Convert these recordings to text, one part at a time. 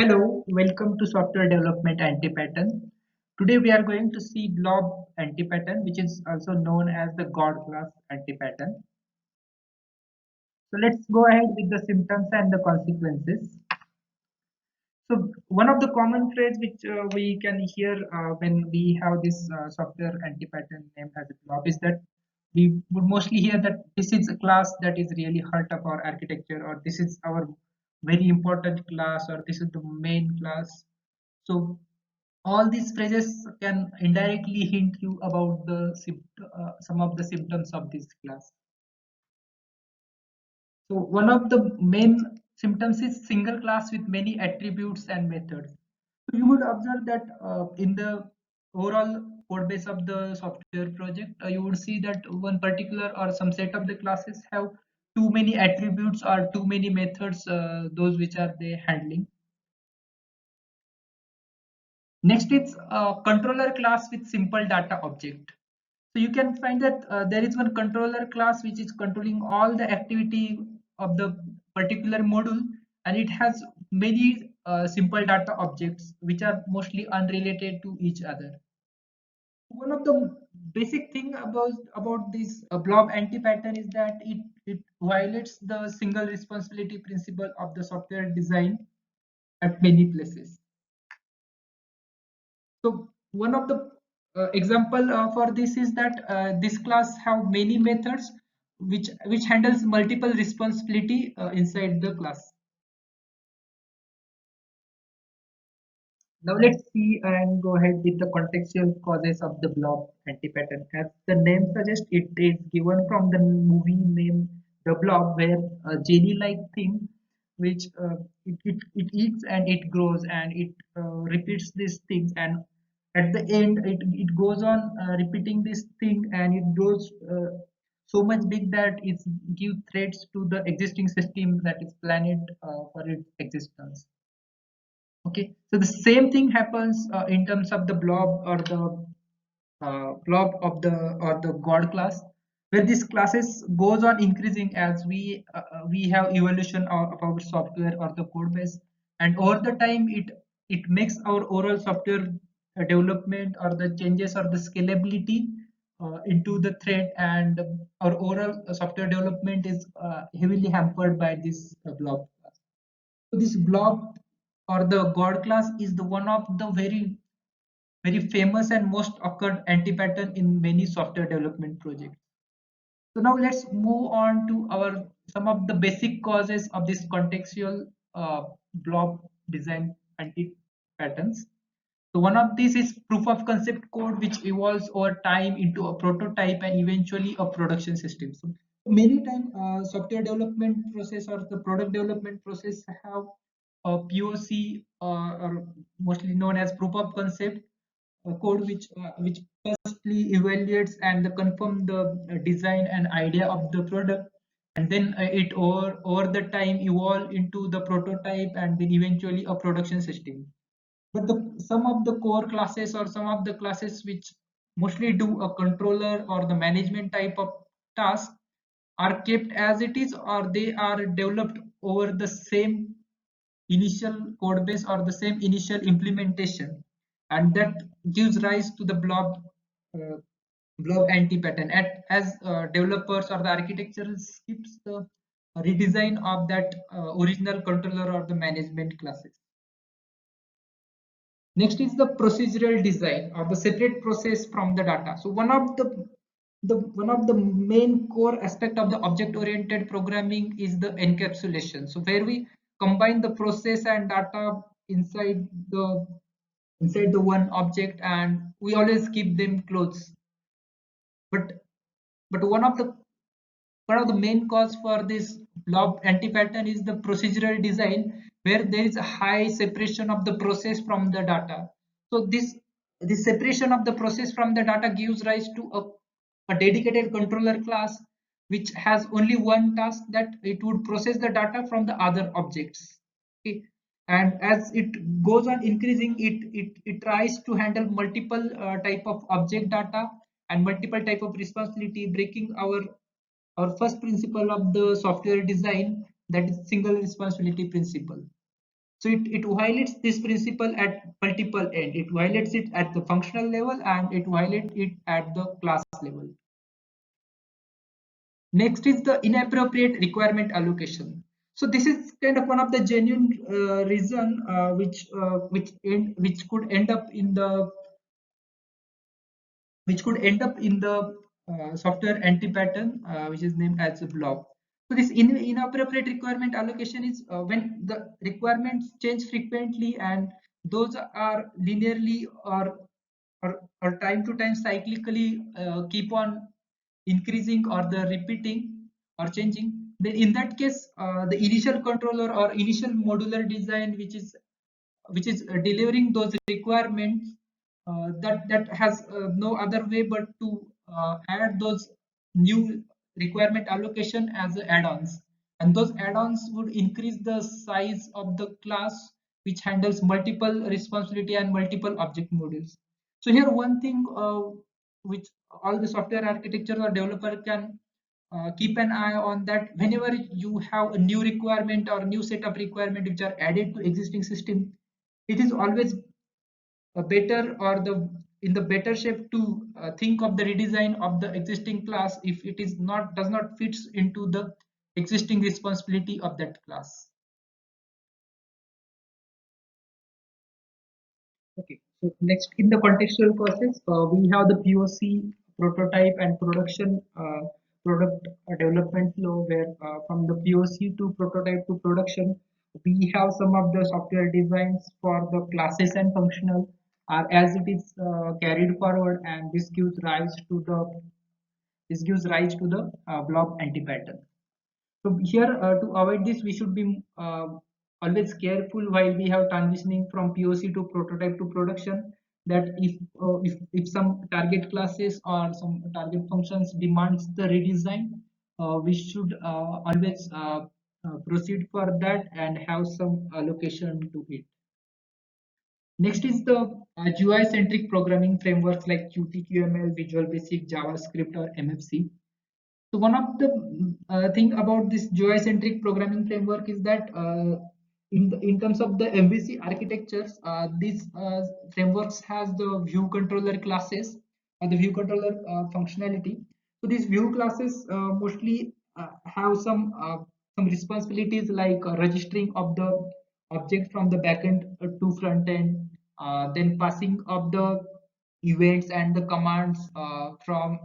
Hello, welcome to Software Development Anti-Pattern. Today we are going to see Blob anti-pattern, which is also known as the God class anti-pattern. So let's go ahead with the symptoms and the consequences. So one of the common phrase which we can hear when we have this software anti-pattern named as a Blob is that we would mostly hear that this is a class that is really heart of our architecture, or this is our very important class, or this is the main class. So all these phrases can indirectly hint you about the some of the symptoms of this class. So one of the main symptoms is single class with many attributes and methods. So you would observe that in the overall code base of the software project, you would see that one particular or some set of the classes have too many attributes or too many methods, those which are they handling. Next is a controller class with simple data object. So you can find that there is one controller class which is controlling all the activity of the particular module, and it has many simple data objects which are mostly unrelated to each other. One of the basic thing about this blob anti-pattern is that it violates the single responsibility principle of the software design at many places. So one of the example for this is that this class have many methods which handles multiple responsibility inside the class. Now let's see and go ahead with the contextual causes of the blob anti-pattern. As the name suggests, it is given from the movie name The Blob, where a jelly-like thing which it eats and it grows and it repeats these things, and at the end it goes on repeating this thing, and it grows so much big that it gives threats to the existing system that is planned for its existence. Okay, so the same thing happens in terms of the blob or the blob of the or the god class, where this classes goes on increasing as we have evolution of our software or the code base, and over the time it makes our overall software development or the changes or the scalability into the thread, and our overall software development is heavily hampered by this blob class. So this blob or the god class is the one of the very famous and most occurred anti-pattern in many software development projects. So now let's move on to our some of the basic causes of this contextual blob design anti-patterns. So one of these is proof of concept code, which evolves over time into a prototype and eventually a production system. So many times software development process or the product development process have a POC, or mostly known as proof of concept code, which firstly evaluates and confirm the design and idea of the product, and then it over the time evolve into the prototype and then eventually a production system. But some of the core classes or some of the classes which mostly do a controller or the management type of task are kept as it is, or they are developed over the same initial code base or the same initial implementation, and that gives rise to the uh, blob anti-pattern as developers or the architecture skips the redesign of that original controller or the management classes. Next is the procedural design or the separate process from the data. So one of the main core aspect of the object oriented programming is the encapsulation. So where we combine the process and data inside the one object, and we always keep them close. But one of the main cause for this blob anti-pattern is the procedural design, where there is a high separation of the process from the data. So this separation of the process from the data gives rise to a dedicated controller class which has only one task, that it would process the data from the other objects. Okay, and as it goes on increasing, it tries to handle multiple type of object data and multiple type of responsibility, breaking our first principle of the software design, that is single responsibility principle. So it violates this principle at multiple end. It violates it at the functional level and it violates it at the class level. Next is the inappropriate requirement allocation. So this is kind of one of the genuine reason which could end up in the software anti-pattern, which is named as a blob. So this inappropriate requirement allocation is when the requirements change frequently and those are linearly or time to time cyclically keep on increasing or the repeating or changing. Then in that case, the initial controller or initial modular design which is delivering those requirements that has no other way but to add those new requirement allocation as add-ons, and those add-ons would increase the size of the class which handles multiple responsibility and multiple object modules. So here one thing which all the software architecture or developer can keep an eye on, that whenever you have a new requirement or new set of requirement which are added to existing system, it is always a better or the in the better shape to think of the redesign of the existing class if it is not does not fits into the existing responsibility of that class. Okay, so next in the contextual process, we have the POC, prototype, and production product development flow, where from the POC to prototype to production, we have some of the software designs for the classes and functional are as it is carried forward, and this gives rise to the blob anti-pattern. So here, to avoid this, we should be always careful while we have transitioning from POC to prototype to production. That if some target classes or some target functions demands the redesign, we should always proceed for that and have some allocation to it. Next is the GUI-centric programming frameworks like Qt, QML, Visual Basic, JavaScript, or MFC. So one of the thing about this GUI-centric programming framework is that in terms of the MVC architectures, these frameworks has the view controller classes or the view controller functionality. So these view classes mostly have some responsibilities like registering of the object from the backend to front end, then passing of the events and the commands from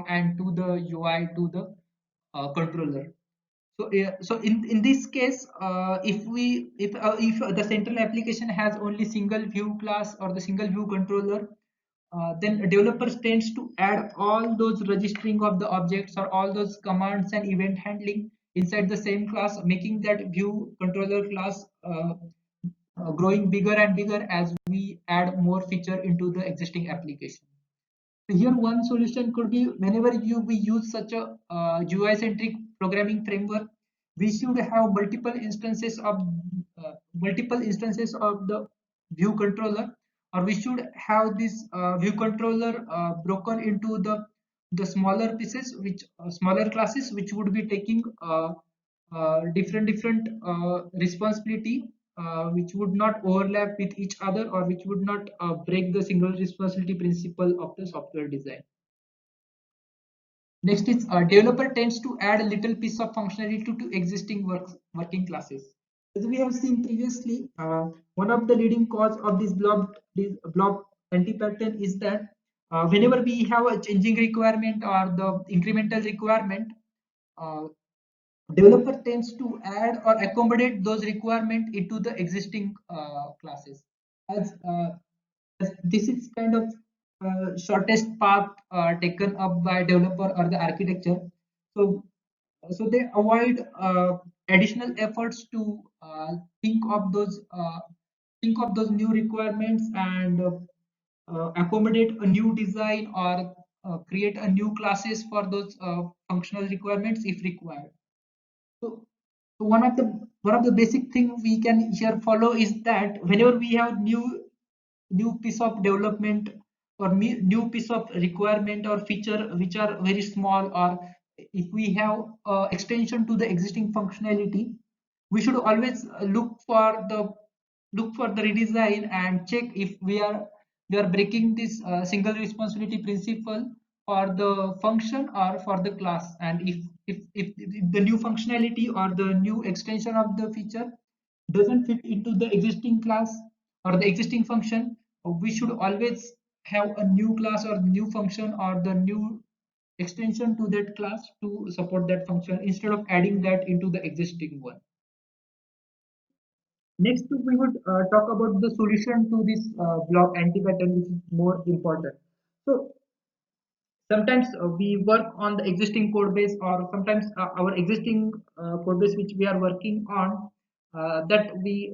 and to the UI to the controller. So so in this case, if the central application has only single view class or the single view controller, then developers tends to add all those registering of the objects or all those commands and event handling inside the same class, making that view controller class growing bigger and bigger as we add more feature into the existing application. So here one solution could be, whenever we use such a GUI centric programming framework, we should have multiple instances of the view controller, or we should have this view controller broken into the smaller pieces, which smaller classes which would be taking different responsibility, which would not overlap with each other or which would not break the single responsibility principle of the software design. Next is developer tends to add a little piece of functionality to existing working classes. As we have seen previously, one of the leading cause of this blob anti-pattern is that whenever we have a changing requirement or the incremental requirement, uh, developer tends to add or accommodate those requirements into the existing classes, as, this is kind of shortest path taken up by developer or the architecture. So so they avoid additional efforts to think of those new requirements and accommodate a new design or create a new classes for those functional requirements if required. So, so one of the basic thing we can here follow is that whenever we have new piece of development or new piece of requirement or feature which are very small, or if we have extension to the existing functionality, we should always look for the look for the redesign and check if we are breaking this single responsibility principle for the function or for the class, and if the new functionality or the new extension of the feature doesn't fit into the existing class or the existing function, we should always have a new class or new function or the new extension to that class to support that function instead of adding that into the existing one. Next, we would talk about the solution to this block anti-pattern, which is more important. So sometimes we work on the existing code base, or sometimes our existing code base which we are working on, that we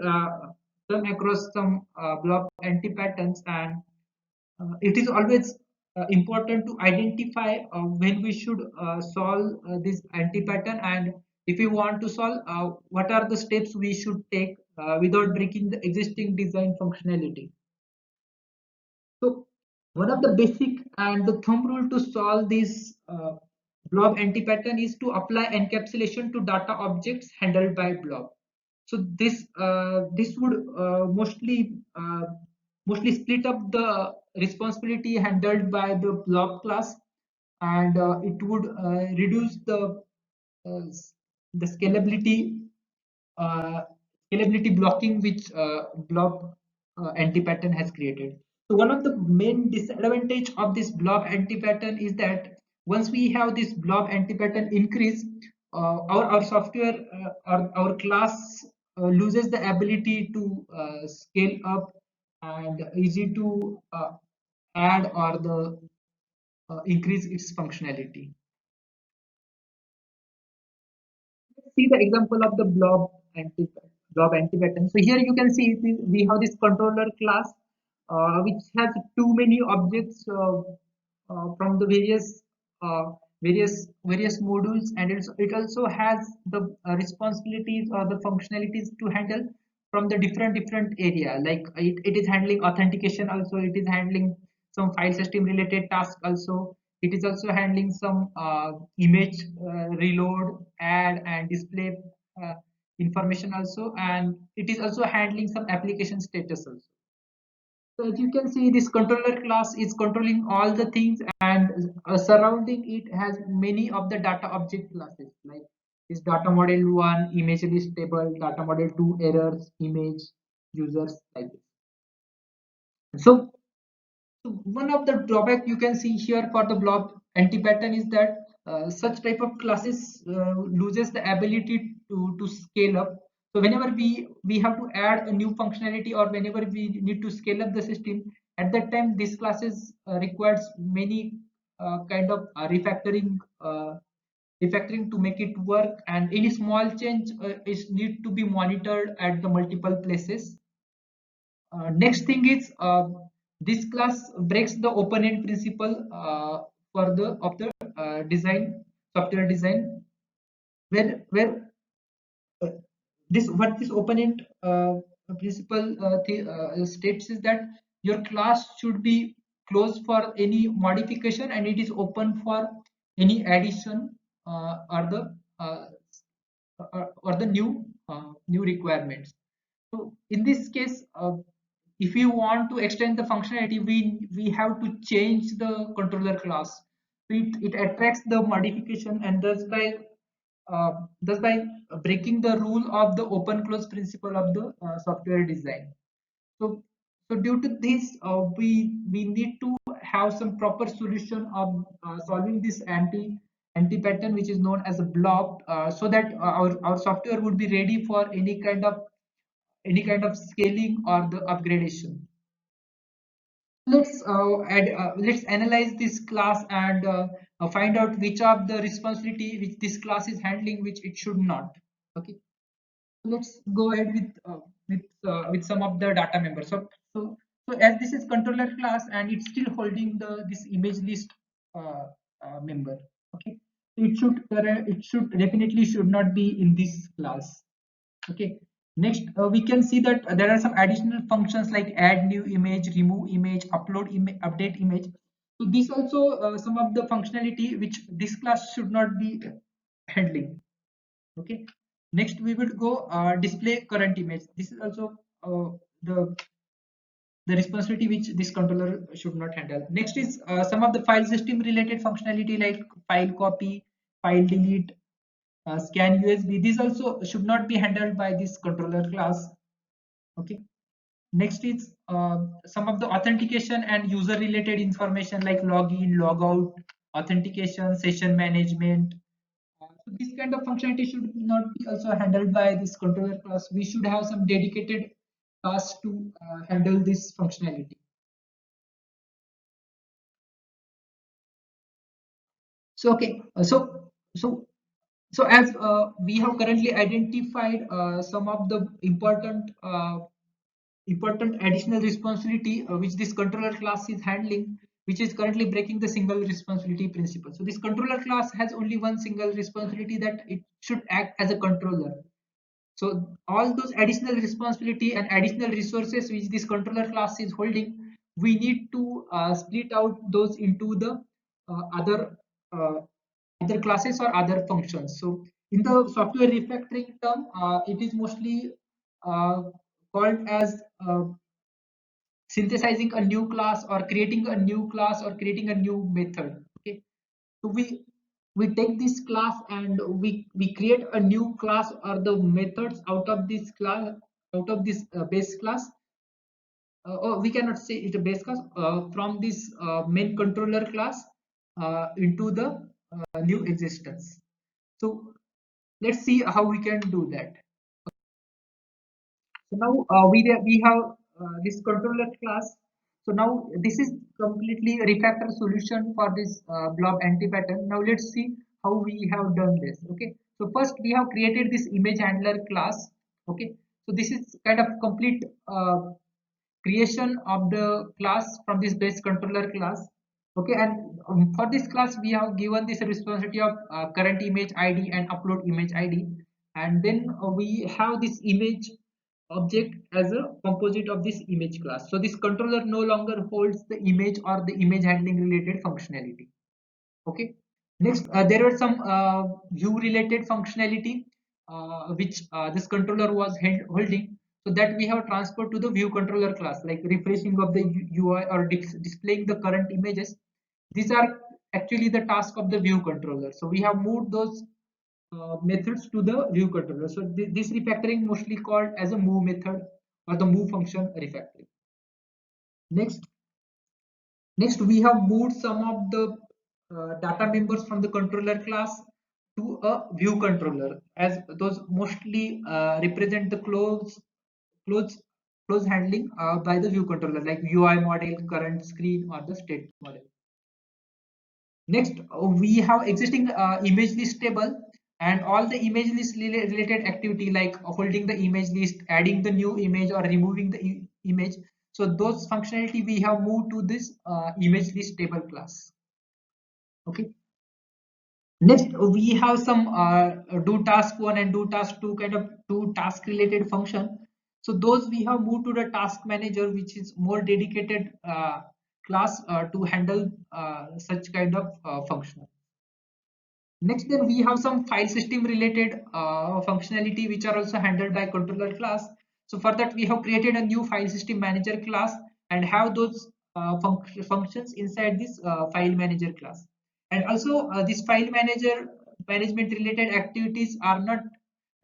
come across some block anti-patterns, and it is always important to identify when we should solve this anti-pattern, and if we want to solve, what are the steps we should take without breaking the existing design functionality. So one of the basic and the thumb rule to solve this blob anti-pattern is to apply encapsulation to data objects handled by blob. So this would mostly split up the responsibility handled by the blob class, and it would reduce uh, the uh, scalability blocking which blob anti-pattern has created. So one of the main disadvantage of this blob anti-pattern is that once we have this blob anti-pattern increase, our software our class loses the ability to scale up and easy to add or the increase its functionality. See the example of the blob anti-pattern. So here you can see we have this controller class which has too many objects from the uh, various modules, and it also has the responsibilities or the functionalities to handle from the different area, like it is handling authentication, also it is handling some file system related tasks, also it is also handling some image reload, add and display uh, information also, and it is also handling some application status also. So as you can see, this controller class is controlling all the things, and surrounding it has many of the data object classes, like this data model 1 image list table, data model 2 errors, image, users, like this. So one of the drawback you can see here for the blob anti-pattern is that such type of classes loses the ability to scale up. So whenever we have to add a new functionality, or whenever we need to scale up the system, at that time this classes requires many kind of refactoring to make it work, and any small change is need to be monitored at the multiple places. Next thing is this class breaks the open-end principle for the of the design software design, where uh, this what this open-end principle states is that your class should be closed for any modification, and it is open for any addition uh, or the new requirements. So in this case, if you want to extend the functionality, we have to change the controller class. So it attracts the modification, and thus by breaking the rule of the open close principle of the software design. So due to this, we need to have some proper solution of solving this anti pattern, which is known as a blob, so that our software would be ready for any kind of scaling or the upgradation. Let's analyze this class and find out which of the responsibility which this class is handling, which it should not. Okay, let's go ahead with some of the data members. So as this is controller class, and it's still holding this image list uh, member. Okay, it should definitely should not be in this class. Okay, next we can see that there are some additional functions like add new image, remove image, upload image, update image. So these also some of the functionality which this class should not be handling. Okay, next we will go display current image. This is also the the responsibility which this controller should not handle. Next is some of the file system related functionality like file copy, file delete, scan USB. These also should not be handled by this controller class. Okay. Next is some of the authentication and user related information like login, logout, authentication, session management. So this kind of functionality should not be also handled by this controller class. We should have some dedicated class to handle this functionality. So okay, so as we have currently identified some of the important additional responsibility which this controller class is handling, which is currently breaking the single responsibility principle. So this controller class has only one single responsibility, that it should act as a controller. So all those additional responsibility and additional resources which this controller class is holding, we need to split out those into the other uh, other classes or other functions. So in the software refactoring term, it is mostly uh, called as synthesizing a new class or creating a new class or creating a new method. Okay, so we take this class and we create a new class or the methods out of this class, out of this base class, or we cannot say it's a base class, from this main controller class into the new existence. So let's see how we can do that. So now we have this controller class. So now this is completely a refactor solution for this blob anti-pattern. Now let's see how we have done this. Okay. So first we have created this image handler class. Okay. So this is kind of complete creation of the class from this base controller class. Okay, and for this class we have given this responsibility of current image id and upload image id, and then we have this image object as a composite of this image class. So this controller no longer holds the image or the image handling related functionality. Okay. Next, there were some view related functionality which this controller was holding. So that we have transferred to the view controller class, like refreshing of the UI or displaying the current images. These are actually the task of the view controller. So we have moved those methods to the view controller. So this refactoring mostly called as a move method or the move function refactoring. Next, Next, we have moved some of the data members from the controller class to a view controller, as those mostly represent the close, close handling by the view controller, like UI model, current screen, or the state model. Next, we have existing image list table and all the image list related activity like holding the image list, adding the new image or removing the image. So those functionality we have moved to this image list table class. Okay. Next, we have some do task one and do task two, kind of two task related function. So those we have moved to the task manager, which is more dedicated class to handle such kind of function. Next, then we have some file system related functionality which are also handled by controller class. So for that, we have created a new file system manager class and have those functions inside this file manager class. And also, this file manager management related activities are not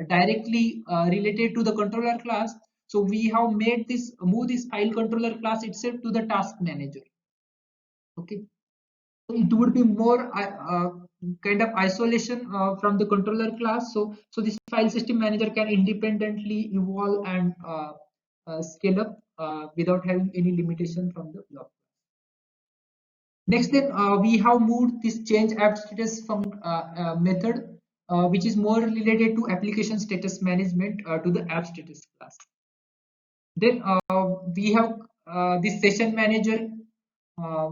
directly related to the controller class. So we have made this move this file controller class itself to the task manager. Okay, it would be more kind of isolation from the controller class. So this file system manager can independently evolve and scale up without having any limitation from the block. Next, then we have moved this change app status from method, which is more related to application status management, to the app status class. Then we have this session uh,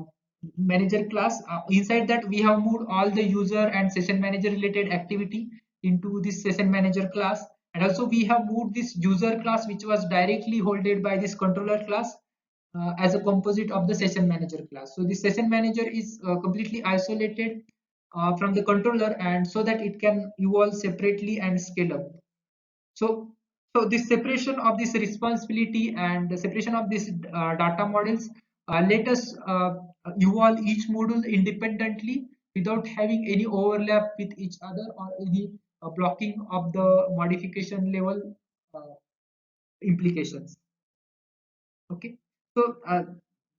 manager class. Inside that, we have moved all the user and session manager related activity into this session manager class. And also we have moved this user class, which was directly holded by this controller class, as a composite of the session manager class. So the session manager is completely isolated from the controller, and so that it can evolve separately and scale up. So So this separation of this responsibility and the separation of these data models let us evolve each module independently without having any overlap with each other or any blocking of the modification level implications. Okay, so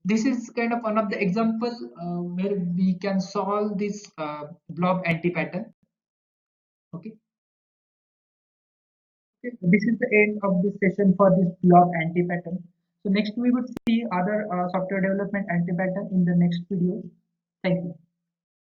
this is kind of one of the example where we can solve this blob anti-pattern. Okay. Okay, so this is the end of this session for this blob anti-pattern. So next we would see other software development anti-pattern in the next video. Thank you.